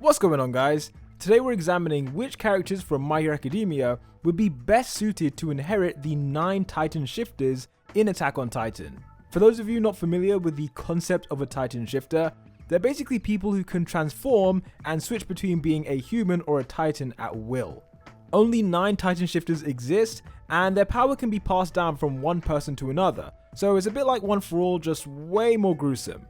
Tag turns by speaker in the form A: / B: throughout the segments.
A: What's going on, guys? Today we're examining which characters from My Hero Academia would be best suited to inherit the 9 Titan shifters in Attack on Titan. For those of you not familiar with the concept of a Titan shifter, they're basically people who can transform and switch between being a human or a Titan at will. Only 9 Titan shifters exist, and their power can be passed down from one person to another, so it's a bit like One for All, just way more gruesome.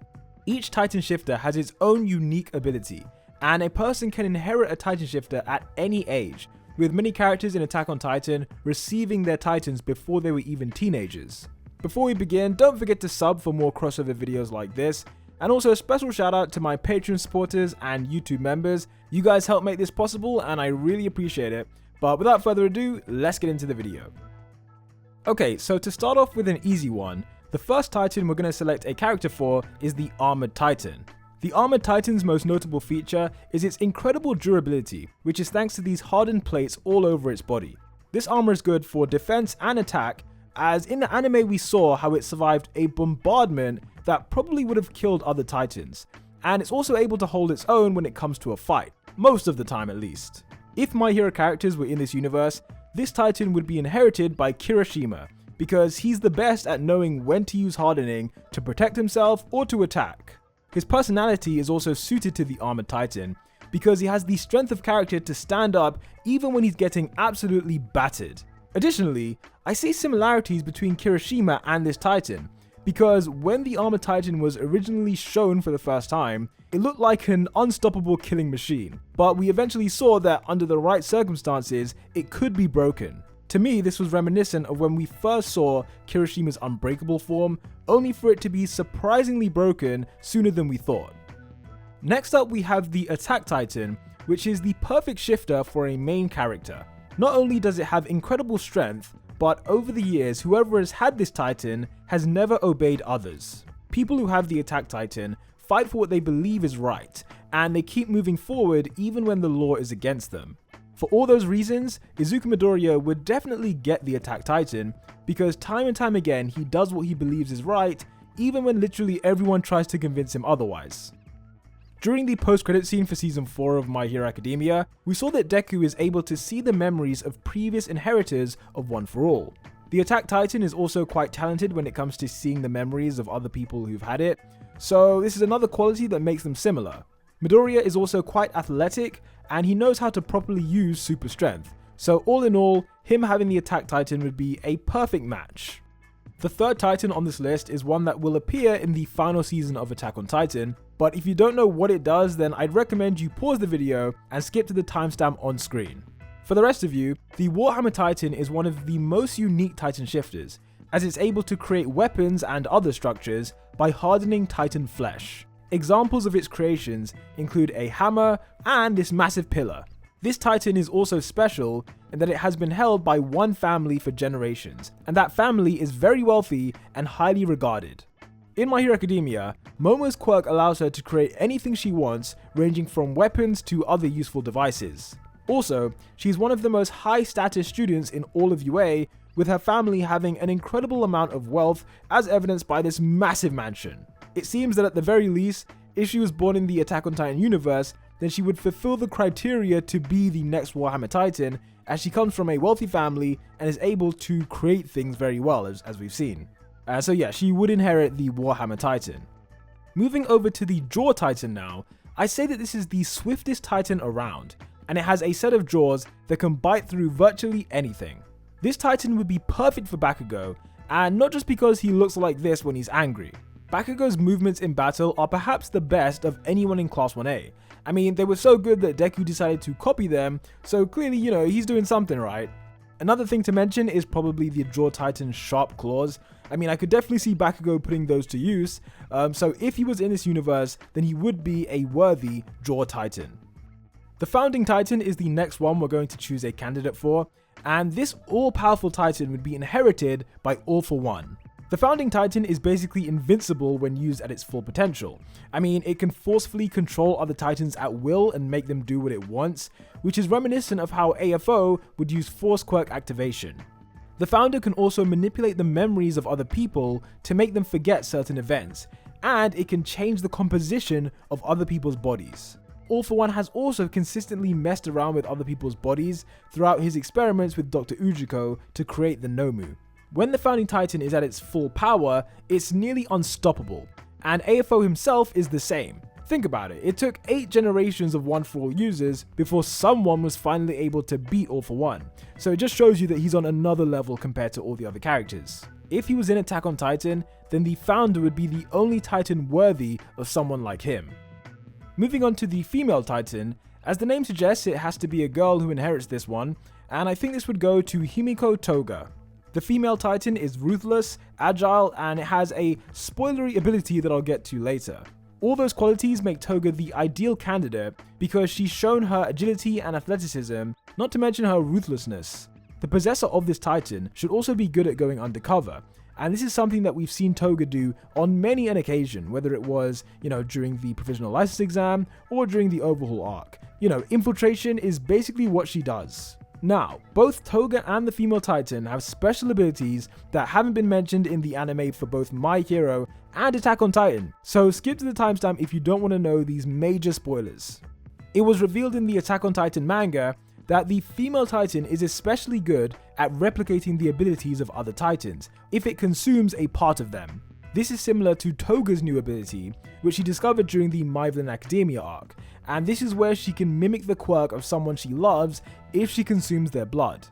A: Each Titan shifter has its own unique ability, and a person can inherit a Titan shifter at any age, with many characters in Attack on Titan receiving their Titans before they were even teenagers. Before we begin, don't forget to sub for more crossover videos like this, and also a special shout out to my Patreon supporters and YouTube members. You guys help make this possible and I really appreciate it, but without further ado, let's get into the video. Okay, so to start off with an easy one, the first Titan we're going to select a character for is the Armored Titan. The Armored Titan's most notable feature is its incredible durability, which is thanks to these hardened plates all over its body. This armor is good for defense and attack, as in the anime we saw how it survived a bombardment that probably would have killed other Titans, and it's also able to hold its own when it comes to a fight, most of the time at least. If My Hero characters were in this universe, this Titan would be inherited by Kirishima, because he's the best at knowing when to use hardening to protect himself or to attack. His personality is also suited to the Armored Titan, because he has the strength of character to stand up even when he's getting absolutely battered. Additionally, I see similarities between Kirishima and this Titan, because when the Armored Titan was originally shown for the first time, it looked like an unstoppable killing machine, but we eventually saw that under the right circumstances, it could be broken. To me, this was reminiscent of when we first saw Kirishima's unbreakable form, only for it to be surprisingly broken sooner than we thought. Next up, we have the Attack Titan, which is the perfect shifter for a main character. Not only does it have incredible strength, but over the years, whoever has had this Titan has never obeyed others. People who have the Attack Titan fight for what they believe is right, and they keep moving forward even when the law is against them. For all those reasons, Izuku Midoriya would definitely get the Attack Titan, because time and time again he does what he believes is right, even when literally everyone tries to convince him otherwise. During the post-credit scene for Season 4 of My Hero Academia, we saw that Deku is able to see the memories of previous inheritors of One for All. The Attack Titan is also quite talented when it comes to seeing the memories of other people who've had it, so this is another quality that makes them similar. Midoriya is also quite athletic, and he knows how to properly use super strength, so all in all, him having the Attack Titan would be a perfect match. The third Titan on this list is one that will appear in the final season of Attack on Titan, but if you don't know what it does, then I'd recommend you pause the video and skip to the timestamp on screen. For the rest of you, the Warhammer Titan is one of the most unique Titan shifters, as it's able to create weapons and other structures by hardening Titan flesh. Examples of its creations include a hammer and this massive pillar. This Titan is also special in that it has been held by one family for generations, and that family is very wealthy and highly regarded. In My Hero Academia, Momo's quirk allows her to create anything she wants, ranging from weapons to other useful devices. Also, she's one of the most high status students in all of UA, with her family having an incredible amount of wealth as evidenced by this massive mansion. It seems that at the very least, if she was born in the Attack on Titan universe, then she would fulfill the criteria to be the next Warhammer Titan, as she comes from a wealthy family and is able to create things very well, as we've seen. So yeah, she would inherit the Warhammer Titan. Moving over to the Jaw Titan now, I say that this is the swiftest Titan around, and it has a set of jaws that can bite through virtually anything. This Titan would be perfect for Bakugo, and not just because he looks like this when he's angry. Bakugo's movements in battle are perhaps the best of anyone in Class 1A. I mean, they were so good that Deku decided to copy them, so clearly, he's doing something right. Another thing to mention is probably the Jaw Titan's sharp claws. I mean, I could definitely see Bakugo putting those to use, so if he was in this universe, then he would be a worthy Jaw Titan. The Founding Titan is the next one we're going to choose a candidate for, and this all-powerful Titan would be inherited by All for One. The Founding Titan is basically invincible when used at its full potential. I mean, it can forcefully control other Titans at will and make them do what it wants, which is reminiscent of how AFO would use Force Quirk activation. The Founder can also manipulate the memories of other people to make them forget certain events, and it can change the composition of other people's bodies. All For One has also consistently messed around with other people's bodies throughout his experiments with Dr. Ujiko to create the Nomu. When the Founding Titan is at its full power, it's nearly unstoppable, and AFO himself is the same. Think about it, it took 8 generations of One For All users before someone was finally able to beat All For One, so it just shows you that he's on another level compared to all the other characters. If he was in Attack on Titan, then the founder would be the only Titan worthy of someone like him. Moving on to the female Titan, as the name suggests, it has to be a girl who inherits this one, and I think this would go to Himiko Toga. The female Titan is ruthless, agile, and it has a spoilery ability that I'll get to later. All those qualities make Toga the ideal candidate because she's shown her agility and athleticism, not to mention her ruthlessness. The possessor of this Titan should also be good at going undercover, and this is something that we've seen Toga do on many an occasion, whether it was, during the provisional license exam or during the overhaul arc. Infiltration is basically what she does. Now, both Toga and the female Titan have special abilities that haven't been mentioned in the anime for both My Hero and Attack on Titan, so skip to the timestamp if you don't want to know these major spoilers. It was revealed in the Attack on Titan manga that the female Titan is especially good at replicating the abilities of other Titans if it consumes a part of them. This is similar to Toga's new ability, which she discovered during the My Villain Academia arc, and this is where she can mimic the quirk of someone she loves if she consumes their blood.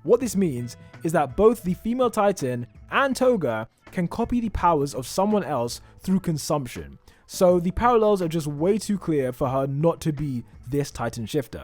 A: What this means is that both the female Titan and Toga can copy the powers of someone else through consumption, so the parallels are just way too clear for her not to be this Titan shifter.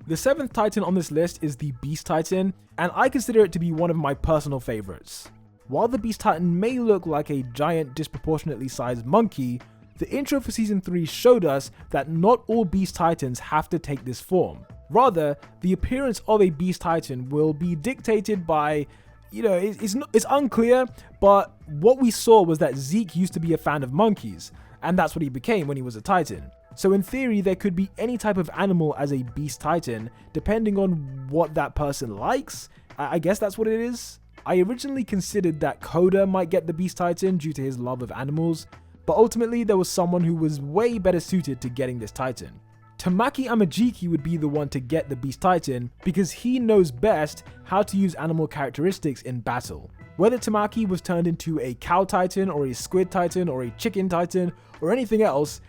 A: The 7th Titan on this list is the Beast Titan, and I consider it to be one of my personal favorites. While the Beast Titan may look like a giant disproportionately sized monkey, the intro for Season 3 showed us that not all Beast Titans have to take this form. Rather, the appearance of a Beast Titan will be dictated by, it's unclear, but what we saw was that Zeke used to be a fan of monkeys, and that's what he became when he was a Titan. So in theory, there could be any type of animal as a Beast Titan, depending on what that person likes. I guess that's what it is. I originally considered that Koda might get the Beast Titan due to his love of animals, but ultimately there was someone who was way better suited to getting this Titan. Tamaki Amajiki would be the one to get the Beast Titan because he knows best how to use animal characteristics in battle. Whether Tamaki was turned into a cow Titan or a squid Titan or a chicken Titan or anything else,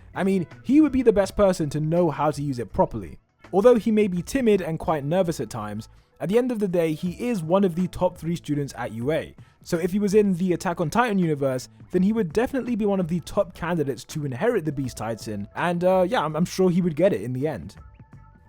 A: he would be the best person to know how to use it properly. Although he may be timid and quite nervous at times, at the end of the day, he is one of the top 3 students at UA. So if he was in the Attack on Titan universe, then he would definitely be one of the top candidates to inherit the Beast Titan, and I'm sure he would get it in the end.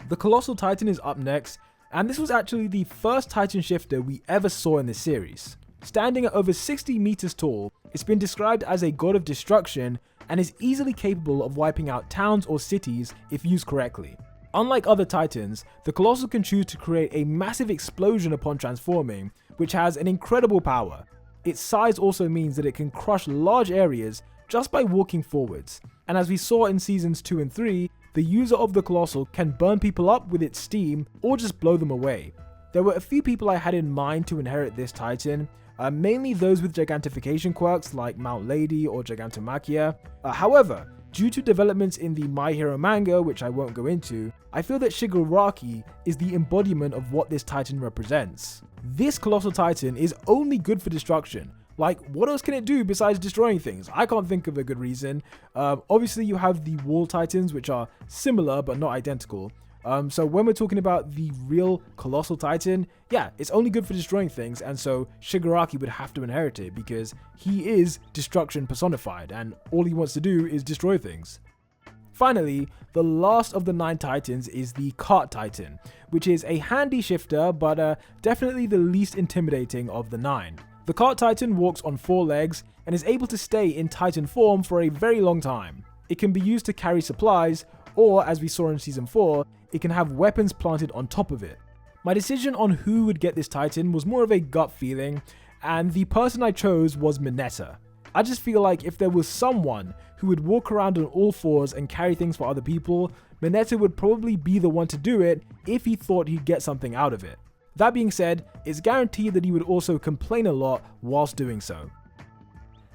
A: The Colossal Titan is up next, and this was actually the first Titan shifter we ever saw in this series. Standing at over 60 meters tall, it's been described as a god of destruction and is easily capable of wiping out towns or cities if used correctly. Unlike other Titans, the Colossal can choose to create a massive explosion upon transforming, which has an incredible power. Its size also means that it can crush large areas just by walking forwards, and as we saw in seasons 2 and 3, the user of the Colossal can burn people up with its steam or just blow them away. There were a few people I had in mind to inherit this Titan, mainly those with gigantification quirks like Mount Lady or Gigantomachia. However, due to developments in the My Hero manga, which I won't go into, I feel that Shigaraki is the embodiment of what this Titan represents. This Colossal Titan is only good for destruction. Like, what else can it do besides destroying things? I can't think of a good reason. Obviously, you have the Wall Titans, which are similar but not identical. So when we're talking about the real Colossal Titan, yeah, it's only good for destroying things, and so Shigaraki would have to inherit it because he is destruction personified, and all he wants to do is destroy things. Finally, the last of the 9 Titans is the Cart Titan, which is a handy shifter, but definitely the least intimidating of the 9. The Cart Titan walks on 4 legs and is able to stay in Titan form for a very long time. It can be used to carry supplies, or as we saw in Season 4, it can have weapons planted on top of it. My decision on who would get this Titan was more of a gut feeling, and the person I chose was Mineta. I just feel like if there was someone who would walk around on all 4s and carry things for other people, Mineta would probably be the one to do it if he thought he'd get something out of it. That being said, it's guaranteed that he would also complain a lot whilst doing so.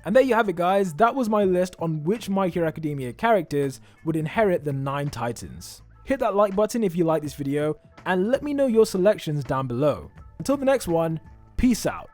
A: And there you have it guys, that was my list on which My Hero Academia characters would inherit the 9 Titans. Hit that like button if you like this video, and let me know your selections down below. Until the next one, peace out.